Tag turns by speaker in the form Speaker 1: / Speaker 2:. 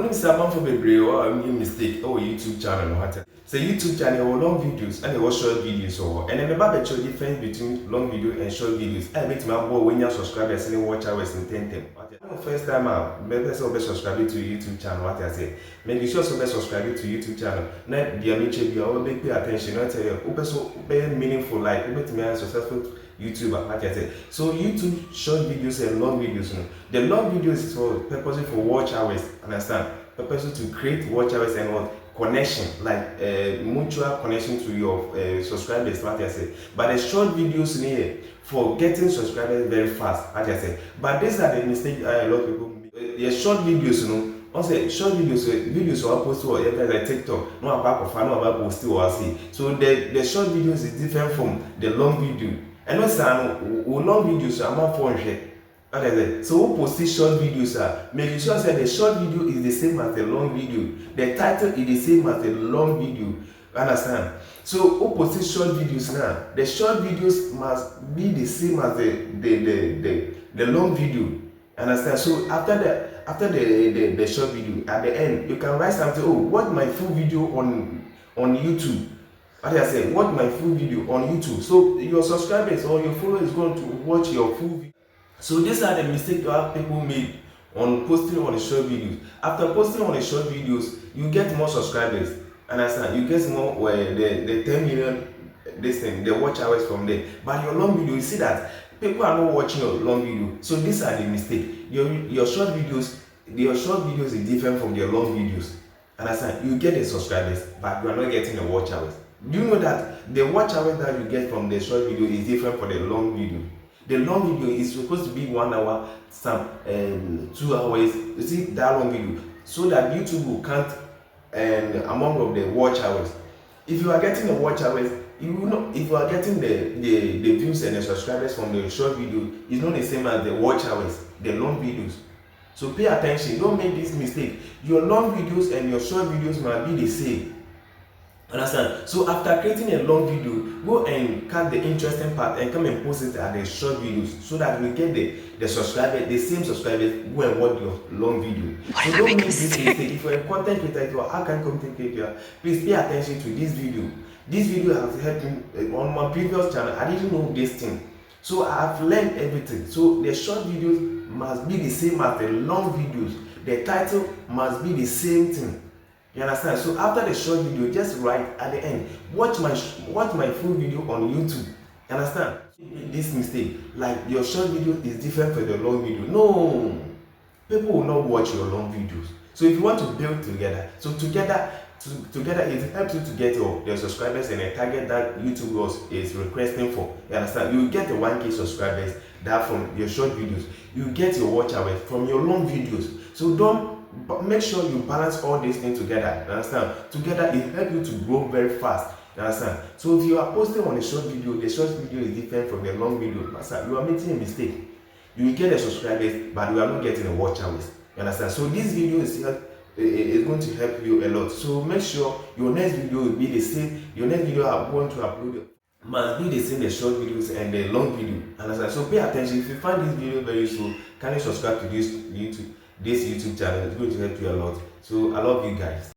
Speaker 1: When you say about for baby or a mistake or YouTube channel or what? Say YouTube channel or long videos and or short videos or and then about the difference between long video and short videos. I bet my boy when you subscribe and watch hours in 10. First time out, maybe so be subscribing to YouTube channel. What I say, maybe sure so be subscribing to YouTube channel. Not the amiche be all pay attention. Not tell you, open so be meaningful like open to me a successful YouTuber. What I say. So YouTube short videos and long videos. The long videos is for purpose for watch hours. Understand? Purpose to create watch hours and what connection like mutual connection to your subscribers. What I say. But the short videos in here for getting subscribers very fast. What I say. But these are the mistakes a lot of people make. The short videos, also short videos are posted or like TikTok. No about of no about post or see. So the short videos is different from the long video. And also long videos are more fun. So who post short videos making sure that the short video is the same as the long video. The title is the same as the long video. Understand? So who post short videos now? The short videos must be the same as the long video. Understand? So after the short video, at the end you can write something. Oh, watch my full video on YouTube. As I said, watch my full video on YouTube. So your subscribers or your followers is going to watch your full video. So these are the mistakes that people make on posting on the short videos. After posting on the short videos, you get more subscribers. Understand? You get more the 10 million the watch hours from there. But your long video, you see that people are not watching your long video. So these are the mistakes. Your short videos is different from your long videos. Understand? You get the subscribers, but you are not getting the watch hours. Do you know that the watch hours that you get from the short video is different from the long video? The long video is supposed to be 1 hour, some 2 hours. You see that long video, so that YouTube will count among of the watch hours. If you are getting the watch hours, you will not. If you are getting the views and the subscribers from the short video, it's not the same as the watch hours, the long videos. So pay attention. Don't make this mistake. Your long videos and your short videos might be the same. Understand? So after creating a long video, go and cut the interesting part and come and post it at the short videos so that we get the subscribers, the same subscribers go and watch your long video. So don't make this mistake. If you're a content creator, if you're a content creator, please pay attention to this video. This video has helped me on my previous channel. I didn't know this thing. So I have learned everything. So the short videos must be the same as the long videos. The title must be the same thing. You understand? So after the short video, just write at the end, watch my full video on YouTube. You understand? This mistake, like your short video is different from the long video. No, people will not watch your long videos. So if you want to build together, so together it helps you to get your subscribers and a target that YouTube is requesting for. You understand? You get the 1K subscribers that from your short videos. You get your watch hours from your long videos. So make sure you balance all these things together. You understand? Together it helps you to grow very fast. You understand? So if you are posting on a short video, the short video is different from the long video. You are making a mistake. You will get the subscribers, but you are not getting the watch hours. You understand? So this video is going to help you a lot. So make sure your next video will be the same. Your next video I'm going to upload must be the same, the short videos and the long video. Understand? So pay attention. If you find this video very useful, kindly subscribe to this YouTube channel. It's going to help you a lot. So I love you guys.